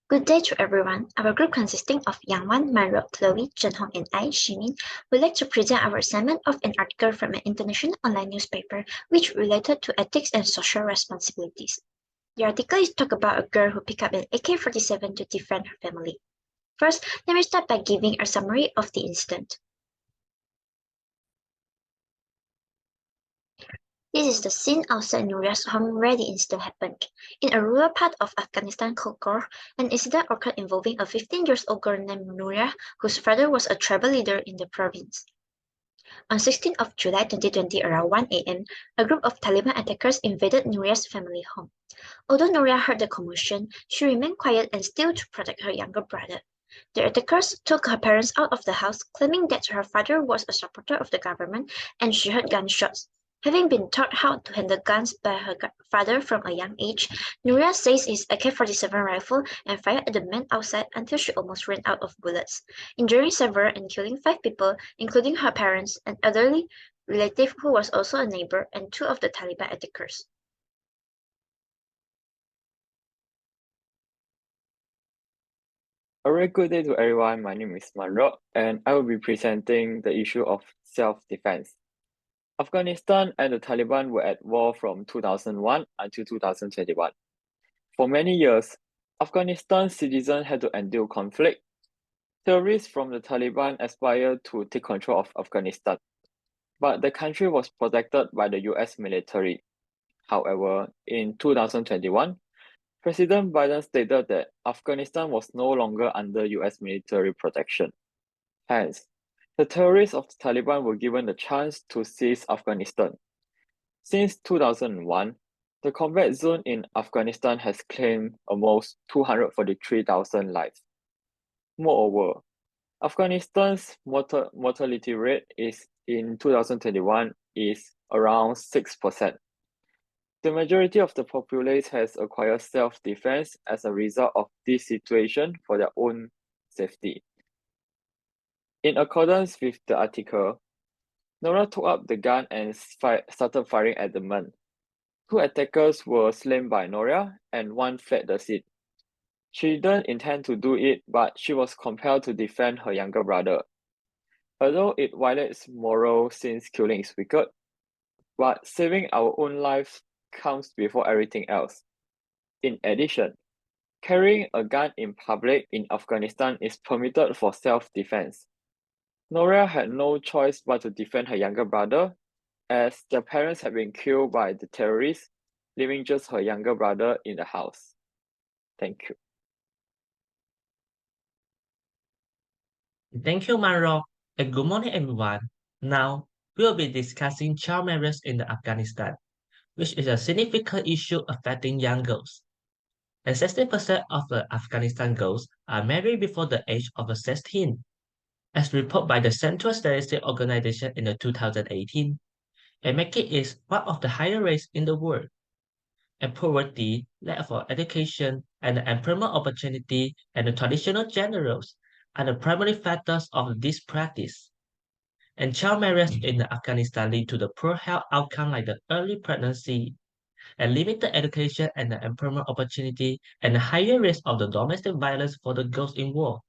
Good day to everyone. Our group consisting of Yangwan, Maro, Chloe, Junhong, and I, Shimin, would like to present our assignment of an article from an international online newspaper which related to ethics and social responsibilities. The article is talk about a girl who picked up an AK-47 to defend her family. First, let me start by giving a summary of the incident. This is the scene outside Nuria's home where the incident happened. In a rural part of Afghanistan called Ghor, an incident occurred involving a 15-year-old girl named Nuria, whose father was a tribal leader in the province. On 16th of July 2020 around 1 a.m., a group of Taliban attackers invaded Nuria's family home. Although Nuria heard the commotion, she remained quiet and still to protect her younger brother. The attackers took her parents out of the house, claiming that her father was a supporter of the government and she heard gunshots. Having been taught how to handle guns by her father from a young age, Nuria seized his AK-47 rifle and fired at the man outside until she almost ran out of bullets, injuring several and killing 5 people, including her parents, an elderly relative who was also a neighbor, and 2 of the Taliban attackers. A very good day to everyone. My name is Manro, and I will be presenting the issue of self-defense. Afghanistan and the Taliban were at war from 2001 until 2021. For many years, Afghanistan's citizens had to endure conflict. Terrorists from the Taliban aspired to take control of Afghanistan, but the country was protected by the US military. However, in 2021, President Biden stated that Afghanistan was no longer under US military protection. Hence, the terrorists of the Taliban were given the chance to seize Afghanistan. Since 2001, the combat zone in Afghanistan has claimed almost 243,000 lives. Moreover, Afghanistan's mortality rate is in 2021 is around 6%. The majority of the populace has acquired self-defense as a result of this situation for their own safety. In accordance with the article, Nora took up the gun and started firing at the men. 2 attackers were slain by Nora and 1 fled the scene. She didn't intend to do it, but she was compelled to defend her younger brother. Although it violates moral since killing is wicked, but saving our own lives comes before everything else. In addition, carrying a gun in public in Afghanistan is permitted for self-defense. Nora had no choice but to defend her younger brother, as their parents had been killed by the terrorists, leaving just her younger brother in the house. Thank you. Thank you, Manro, and good morning, everyone. Now, we'll be discussing child marriage in Afghanistan, which is a significant issue affecting young girls. And 60% of the Afghanistan girls are married before the age of 16, as reported by the Central Statistics Organization in 2018, and making it one of the higher rates in the world. And poverty, lack of education, and employment opportunity and the traditional gender roles are the primary factors of this practice. And child marriage in Afghanistan lead to the poor health outcome like the early pregnancy and limited education and the employment opportunity and the higher risk of the domestic violence for the girls involved.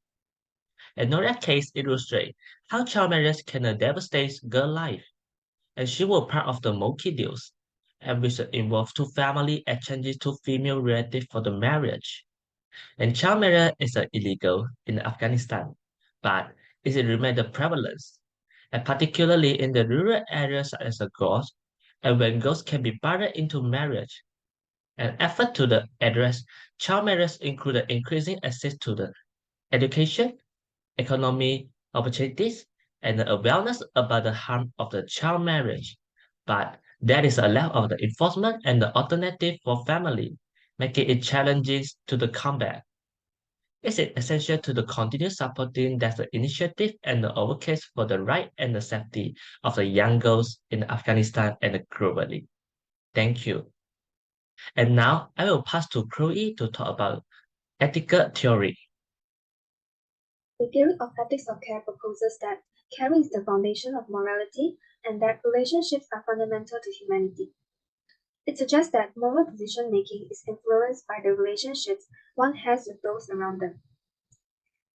Another case illustrates how child marriage can devastate girl life, and she was part of the Moki deals, and which involved 2 family exchanges to female relatives for the marriage. And child marriage is illegal in Afghanistan, but it remains the prevalence, and particularly in the rural areas such as the girls, and when girls can be bartered into marriage. An effort to address child marriage include increasing access to the education, economic opportunities, and the awareness about the harm of the child marriage. But there is a lack of the enforcement and the alternative for family, making it challenging to the combat. Is it essential to the continue supporting that the initiative and the advocacy for the right and the safety of the young girls in Afghanistan and globally? Thank you. And now I will pass to Chloe to talk about ethical theory. The theory of ethics of care proposes that caring is the foundation of morality and that relationships are fundamental to humanity. It suggests that moral decision-making is influenced by the relationships one has with those around them.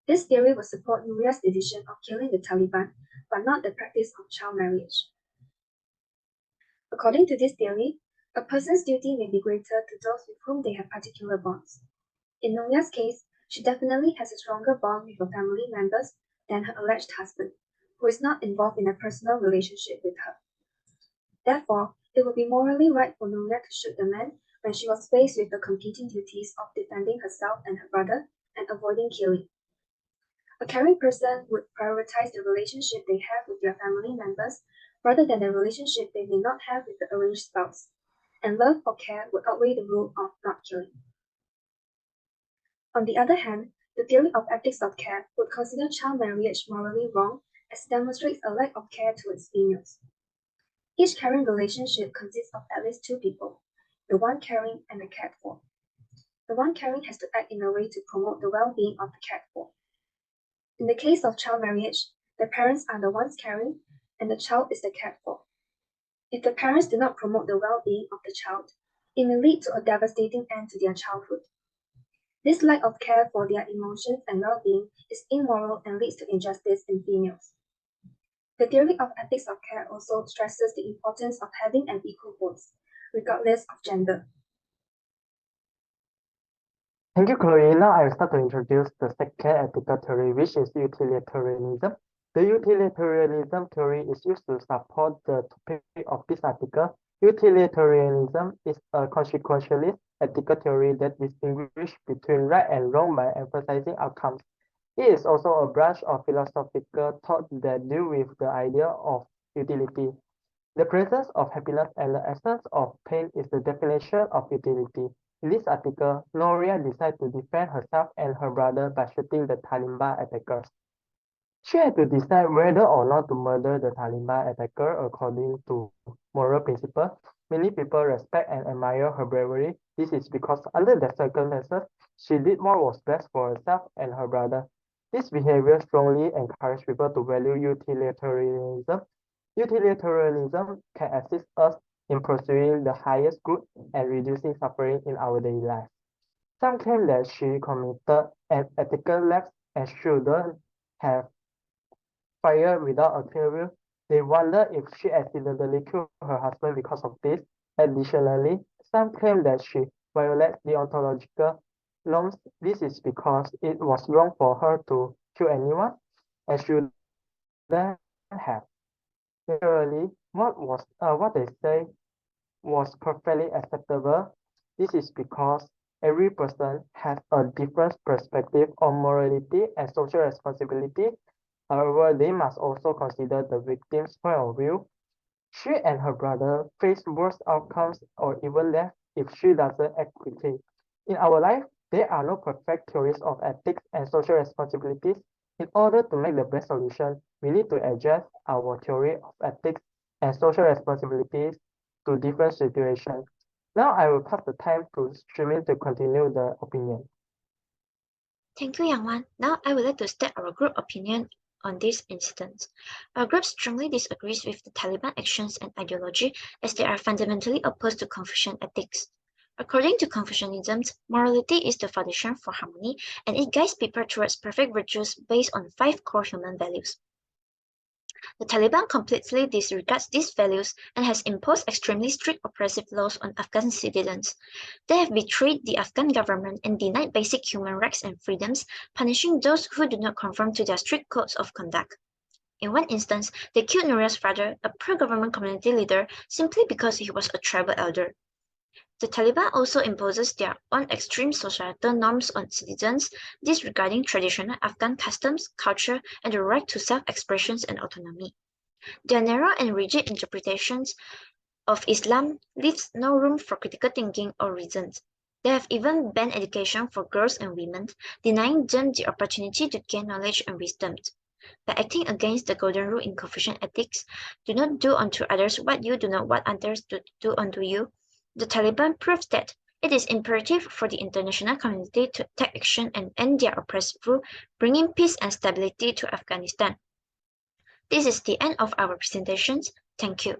This theory would support Nouria's decision of killing the Taliban, but not the practice of child marriage. According to this theory, a person's duty may be greater to those with whom they have particular bonds. In Nouria's case, she definitely has a stronger bond with her family members than her alleged husband, who is not involved in a personal relationship with her. Therefore, it would be morally right for Nouria to shoot the man when she was faced with the competing duties of defending herself and her brother and avoiding killing. A caring person would prioritize the relationship they have with their family members rather than the relationship they may not have with the arranged spouse, and love or care would outweigh the rule of not killing. On the other hand, the theory of ethics of care would consider child marriage morally wrong as it demonstrates a lack of care towards females. Each caring relationship consists of at least two people, the one caring and the cared for. The one caring has to act in a way to promote the well-being of the cared for. In the case of child marriage, the parents are the ones caring and the child is the cared for. If the parents do not promote the well-being of the child, it may lead to a devastating end to their childhood. This lack of care for their emotions and well-being is immoral and leads to injustice in females. The theory of ethics of care also stresses the importance of having an equal voice, regardless of gender. Thank you, Chloe. Now I will start to introduce the second ethical theory, which is utilitarianism. The utilitarianism theory is used to support the topic of this article. Utilitarianism is a consequentialist ethical theory that distinguishes between right and wrong by emphasizing outcomes. It is also a branch of philosophical thought that deals with the idea of utility. The presence of happiness and the absence of pain is the definition of utility. In this article, Nouria decided to defend herself and her brother by shooting the Taliban attackers. She had to decide whether or not to murder the Taliban attacker according to moral principles. Many people respect and admire her bravery. This is because under the circumstances, she did what was best for herself and her brother. This behavior strongly encourages people to value utilitarianism. Utilitarianism can assist us in pursuing the highest good and reducing suffering in our daily life. Some claim that she committed an ethical lapse and shouldn't have fired without a clear will. They wonder if she accidentally killed her husband because of this. Additionally, some claim that she violates deontological norms. This is because it was wrong for her to kill anyone and shouldn't have. Generally, what they say was perfectly acceptable. This is because every person has a different perspective on morality and social responsibility. However, they must also consider the victim's point of view. She and her brother face worse outcomes or even death if she doesn't act quickly. In our life, there are no perfect theories of ethics and social responsibilities. In order to make the best solution, we need to adjust our theory of ethics and social responsibilities to different situations. Now I will pass the time to Shimin to continue the opinion. Thank you, Yang Wan. Now I would like to state our group opinion on this incident. Our group strongly disagrees with the Taliban actions and ideology as they are fundamentally opposed to Confucian ethics. According to Confucianism, morality is the foundation for harmony and it guides people towards perfect virtues based on 5 core human values. The Taliban completely disregards these values and has imposed extremely strict oppressive laws on Afghan citizens. They have betrayed the Afghan government and denied basic human rights and freedoms, punishing those who do not conform to their strict codes of conduct. In one instance, they killed Nouria's father, a pro-government community leader, simply because he was a tribal elder. The Taliban also imposes their own extreme societal norms on citizens, disregarding traditional Afghan customs, culture, and the right to self-expression and autonomy. Their narrow and rigid interpretations of Islam leaves no room for critical thinking or reason. They have even banned education for girls and women, denying them the opportunity to gain knowledge and wisdom. By acting against the golden rule in Confucian ethics, do not do unto others what you do not want others to do unto you, the Taliban proves that it is imperative for the international community to take action and end their oppressive rule, bringing peace and stability to Afghanistan. This is the end of our presentations. Thank you.